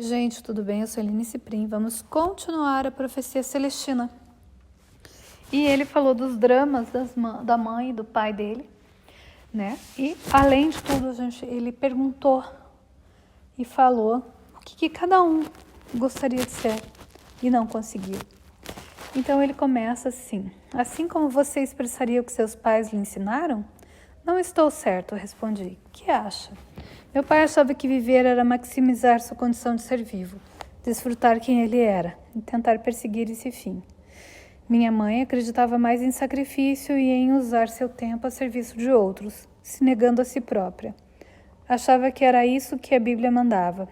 Gente, tudo bem? Eu sou a Aline Ciprim. Vamos continuar a profecia celestina. E ele falou dos dramas da mãe e do pai dele, né? E, além de tudo, ele perguntou e falou o que cada um gostaria de ser e não conseguiu. Então, ele começa assim: assim como você expressaria o que seus pais lhe ensinaram? Não estou certo, eu respondi. O que acha? Meu pai achava que viver era maximizar sua condição de ser vivo, desfrutar quem ele era e tentar perseguir esse fim. Minha mãe acreditava mais em sacrifício e em usar seu tempo a serviço de outros, se negando a si própria. Achava que era isso que a Bíblia mandava.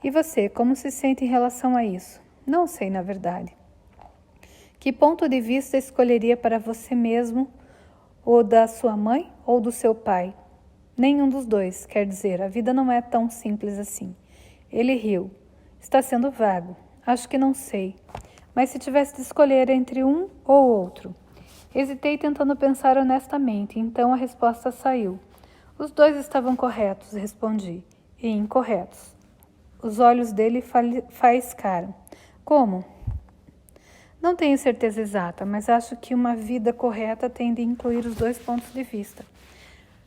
E você, como se sente em relação a isso? Não sei, na verdade. Que ponto de vista escolheria para você mesmo, ou da sua mãe ou do seu pai? Nenhum dos dois, quer dizer, a vida não é tão simples assim. Ele riu. Está sendo vago. Acho que não sei. Mas se tivesse de escolher entre um ou outro. Hesitei tentando pensar honestamente, então a resposta saiu. Os dois estavam corretos, respondi, e incorretos. Os olhos dele faiscaram. Como? Não tenho certeza exata, mas acho que uma vida correta tem de incluir os dois pontos de vista.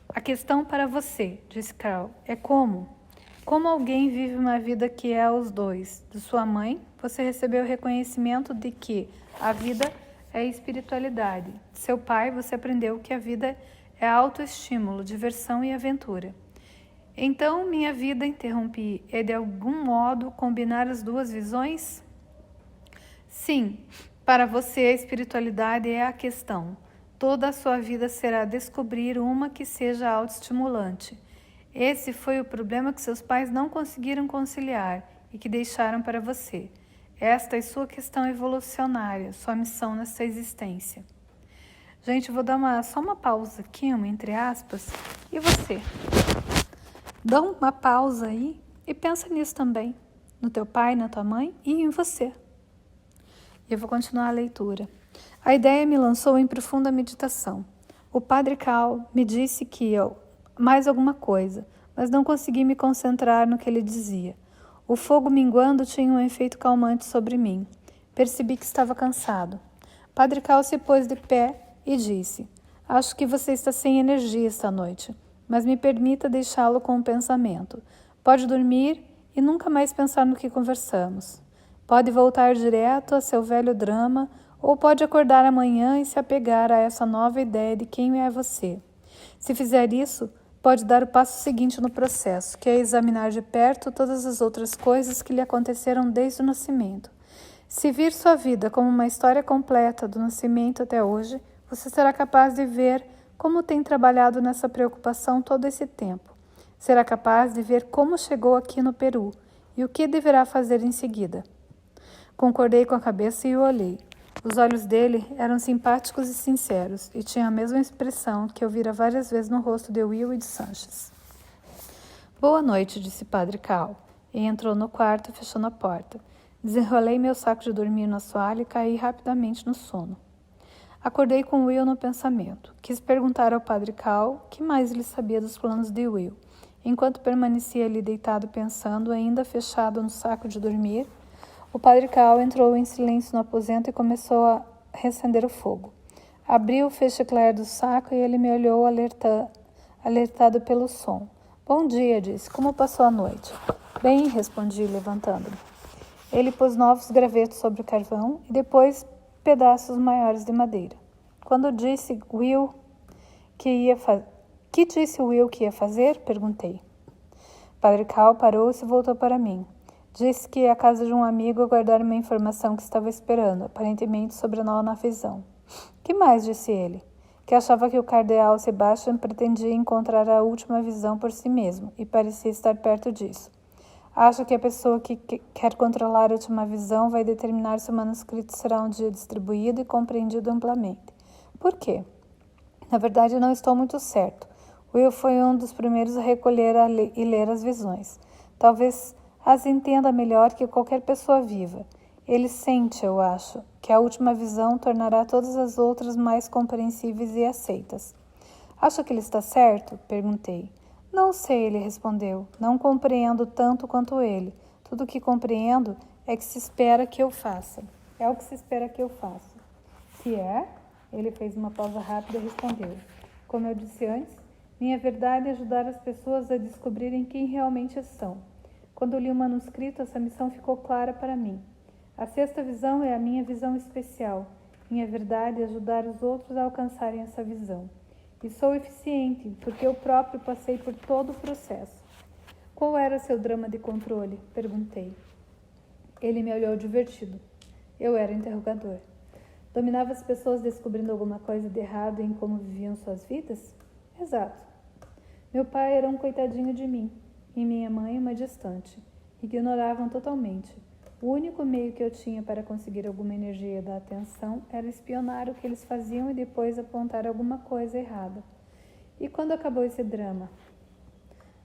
A questão para você, disse Carl, é como? Como alguém vive uma vida que é os dois? De sua mãe, você recebeu o reconhecimento de que a vida é espiritualidade. De seu pai, você aprendeu que a vida é autoestímulo, diversão e aventura. Então, minha vida, interrompi, é de algum modo combinar as duas visões? Sim, para você a espiritualidade é a questão. Toda a sua vida será descobrir uma que seja autoestimulante. Esse foi o problema que seus pais não conseguiram conciliar e que deixaram para você. Esta é sua questão evolucionária, sua missão nessa existência. Gente, vou dar só uma pausa aqui, entre aspas. E você? Dá uma pausa aí e pensa nisso também. No teu pai, na tua mãe e em você. E eu vou continuar a leitura. A ideia me lançou em profunda meditação. O padre Cal me disse que mais alguma coisa, mas não consegui me concentrar no que ele dizia. O fogo minguando tinha um efeito calmante sobre mim. Percebi que estava cansado. Padre Cal se pôs de pé e disse: acho que você está sem energia esta noite, mas me permita deixá-lo com um pensamento. Pode dormir e nunca mais pensar no que conversamos. Pode voltar direto a seu velho drama, ou pode acordar amanhã e se apegar a essa nova ideia de quem é você. Se fizer isso, pode dar o passo seguinte no processo, que é examinar de perto todas as outras coisas que lhe aconteceram desde o nascimento. Se vir sua vida como uma história completa do nascimento até hoje, você será capaz de ver como tem trabalhado nessa preocupação todo esse tempo. Será capaz de ver como chegou aqui no Peru e o que deverá fazer em seguida. Concordei com a cabeça e o olhei. Os olhos dele eram simpáticos e sinceros, e tinham a mesma expressão que eu vira várias vezes no rosto de Will e de Sanches. Boa noite, disse Padre Cal, e entrou no quarto, fechando a porta. Desenrolei meu saco de dormir no assoalho e caí rapidamente no sono. Acordei com Will no pensamento. Quis perguntar ao Padre Cal que mais ele sabia dos planos de Will. Enquanto permanecia ali deitado pensando, ainda fechado no saco de dormir, o Padre Cal entrou em silêncio no aposento e começou a reacender o fogo. Abriu o feixe claro do saco e ele me olhou alertado pelo som. Bom dia, disse. Como passou a noite? Bem, respondi, levantando-me. Ele pôs novos gravetos sobre o carvão e depois pedaços maiores de madeira. Quando disse Will que disse Will que ia fazer? Perguntei. Padre Cal parou-se e voltou para mim. Disse que ia à casa de um amigo aguardar uma informação que estava esperando, aparentemente sobre a nova visão. Que mais, disse ele? Que achava que o cardeal Sebastian pretendia encontrar a última visão por si mesmo, e parecia estar perto disso. Acho que a pessoa que quer controlar a última visão vai determinar se o manuscrito será um dia distribuído e compreendido amplamente. Por quê? Na verdade, não estou muito certo. Will foi um dos primeiros a recolher e ler as visões. Talvez as entenda melhor que qualquer pessoa viva. Ele sente, eu acho, que a última visão tornará todas as outras mais compreensíveis e aceitas. Acha que ele está certo? Perguntei. Não sei, ele respondeu. Não compreendo tanto quanto ele. Tudo o que compreendo é que se espera que eu faça. É o que se espera que eu faça. Se é, ele fez uma pausa rápida e respondeu. Como eu disse antes, minha verdade é ajudar as pessoas a descobrirem quem realmente são. Quando li o manuscrito, essa missão ficou clara para mim. A sexta visão é a minha visão especial. Minha verdade é ajudar os outros a alcançarem essa visão. E sou eficiente, porque eu próprio passei por todo o processo. Qual era seu drama de controle? Perguntei. Ele me olhou divertido. Eu era interrogador. Dominava as pessoas descobrindo alguma coisa de errado em como viviam suas vidas? Exato. Meu pai era um coitadinho de mim, e minha mãe uma distante. Ignoravam totalmente. O único meio que eu tinha para conseguir alguma energia da atenção era espionar o que eles faziam e depois apontar alguma coisa errada. E quando acabou esse drama?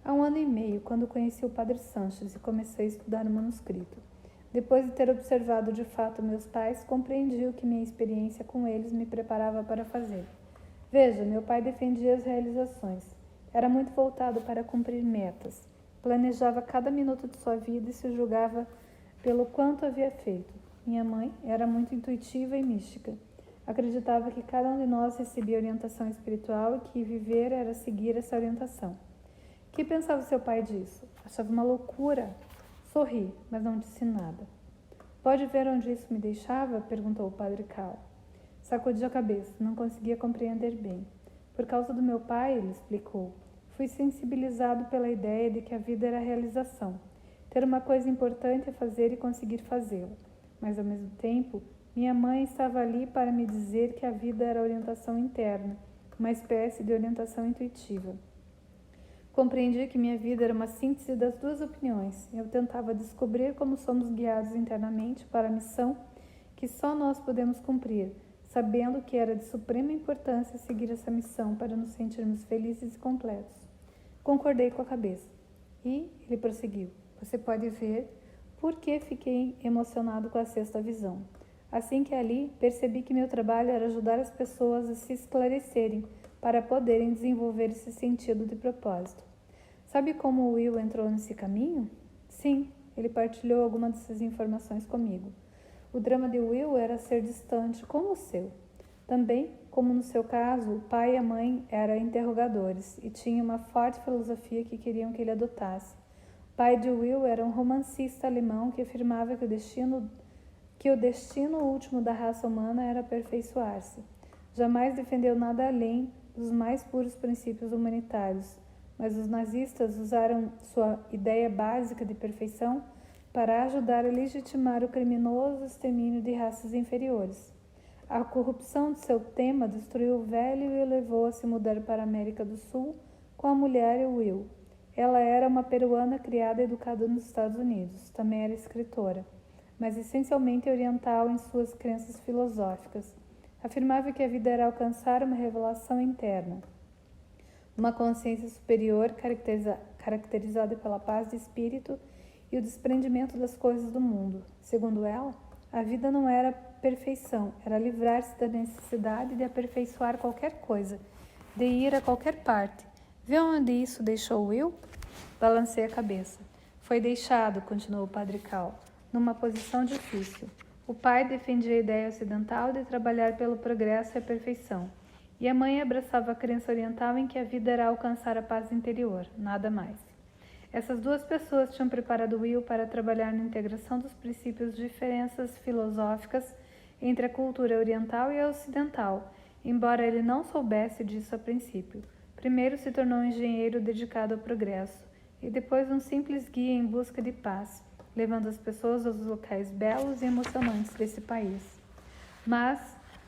Há 1 ano e meio, quando conheci o Padre Sanches e comecei a estudar o manuscrito. Depois de ter observado de fato meus pais, compreendi o que minha experiência com eles me preparava para fazer. Veja, meu pai defendia as realizações. Era muito voltado para cumprir metas. Planejava cada minuto de sua vida e se julgava pelo quanto havia feito. Minha mãe era muito intuitiva e mística. Acreditava que cada um de nós recebia orientação espiritual e que viver era seguir essa orientação. O que pensava seu pai disso? Achava uma loucura. Sorri, mas não disse nada. Pode ver onde isso me deixava? Perguntou o padre Cal. Sacudi a cabeça, não conseguia compreender bem. Por causa do meu pai, ele explicou, fui sensibilizado pela ideia de que a vida era realização. Ter uma coisa importante a fazer e conseguir fazê-la. Mas, ao mesmo tempo, minha mãe estava ali para me dizer que a vida era orientação interna, uma espécie de orientação intuitiva. Compreendi que minha vida era uma síntese das duas opiniões. Eu tentava descobrir como somos guiados internamente para a missão que só nós podemos cumprir, sabendo que era de suprema importância seguir essa missão para nos sentirmos felizes e completos. Concordei com a cabeça. E ele prosseguiu. Você pode ver por que fiquei emocionado com a sexta visão. Assim que ali, percebi que meu trabalho era ajudar as pessoas a se esclarecerem para poderem desenvolver esse sentido de propósito. Sabe como o Will entrou nesse caminho? Sim, ele partilhou algumas dessas informações comigo. O drama de Will era ser distante, como o seu. Também, como no seu caso, o pai e a mãe eram interrogadores e tinham uma forte filosofia que queriam que ele adotasse. O pai de Will era um romancista alemão que afirmava que o destino último da raça humana era aperfeiçoar-se. Jamais defendeu nada além dos mais puros princípios humanitários, mas os nazistas usaram sua ideia básica de perfeição para ajudar a legitimar o criminoso extermínio de raças inferiores. A corrupção de seu tema destruiu o velho e o levou a se mudar para a América do Sul com a mulher e o Will. Ela era uma peruana criada e educada nos Estados Unidos, também era escritora, mas essencialmente oriental em suas crenças filosóficas. Afirmava que a vida era alcançar uma revelação interna, uma consciência superior caracterizada pela paz de espírito e o desprendimento das coisas do mundo. Segundo ela, a vida não era perfeição, era livrar-se da necessidade de aperfeiçoar qualquer coisa, de ir a qualquer parte. Vê onde isso deixou Will? Balancei a cabeça. Foi deixado, continuou o padre Cal, numa posição difícil. O pai defendia a ideia ocidental de trabalhar pelo progresso e a perfeição, e a mãe abraçava a crença oriental em que a vida era alcançar a paz interior, nada mais. Essas duas pessoas tinham preparado Will para trabalhar na integração dos princípios de diferenças filosóficas entre a cultura oriental e a ocidental, embora ele não soubesse disso a princípio. Primeiro se tornou um engenheiro dedicado ao progresso, e depois um simples guia em busca de paz, levando as pessoas aos locais belos e emocionantes desse país. Mas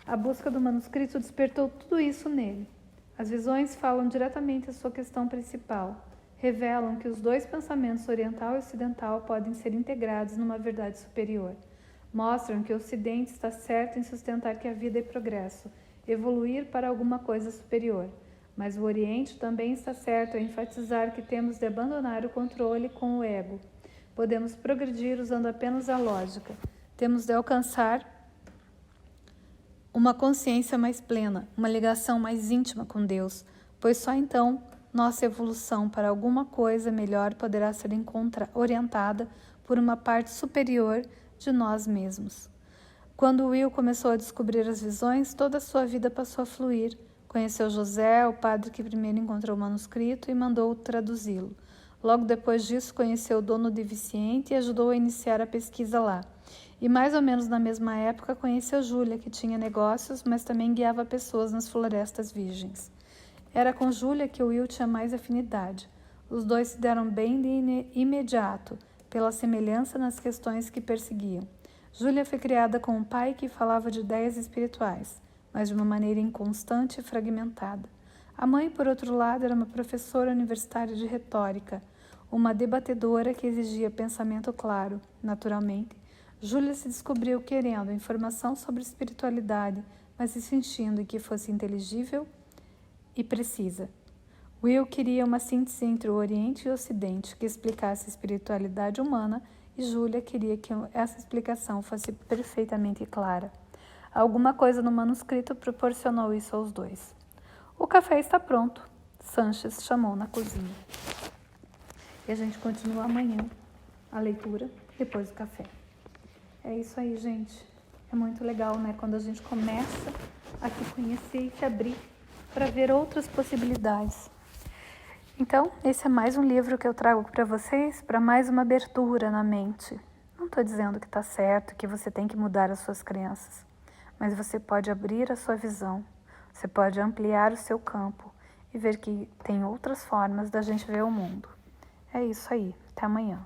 a busca do manuscrito despertou tudo isso nele. As visões falam diretamente à sua questão principal. Revelam que os dois pensamentos oriental e ocidental podem ser integrados numa verdade superior. Mostram que o Ocidente está certo em sustentar que a vida é progresso, evoluir para alguma coisa superior. Mas o Oriente também está certo em enfatizar que temos de abandonar o controle com o ego. Podemos progredir usando apenas a lógica. Temos de alcançar uma consciência mais plena, uma ligação mais íntima com Deus, pois só então nossa evolução para alguma coisa melhor poderá ser orientada por uma parte superior de nós mesmos. Quando Will começou a descobrir as visões, toda a sua vida passou a fluir. Conheceu José, o padre que primeiro encontrou o manuscrito e mandou traduzi-lo. Logo depois disso, conheceu o dono deficiente e ajudou a iniciar a pesquisa lá. E mais ou menos na mesma época, conheceu Júlia, que tinha negócios, mas também guiava pessoas nas florestas virgens. Era com Júlia que Will tinha mais afinidade. Os dois se deram bem de imediato, pela semelhança nas questões que perseguiam. Júlia foi criada com um pai que falava de ideias espirituais, mas de uma maneira inconstante e fragmentada. A mãe, por outro lado, era uma professora universitária de retórica, uma debatedora que exigia pensamento claro. Naturalmente, Júlia se descobriu querendo informação sobre espiritualidade, mas se sentindo que fosse inteligível e precisa. Will queria uma síntese entre o Oriente e o Ocidente que explicasse a espiritualidade humana e Júlia queria que essa explicação fosse perfeitamente clara. Alguma coisa no manuscrito proporcionou isso aos dois. O café está pronto, Sanches chamou na cozinha. E a gente continua amanhã a leitura, depois do café. É isso aí, gente. É muito legal, né? Quando a gente começa a se conhecer e se abrir para ver outras possibilidades. Então, esse é mais um livro que eu trago para vocês, para mais uma abertura na mente. Não estou dizendo que está certo, que você tem que mudar as suas crenças, mas você pode abrir a sua visão, você pode ampliar o seu campo e ver que tem outras formas da gente ver o mundo. É isso aí, até amanhã.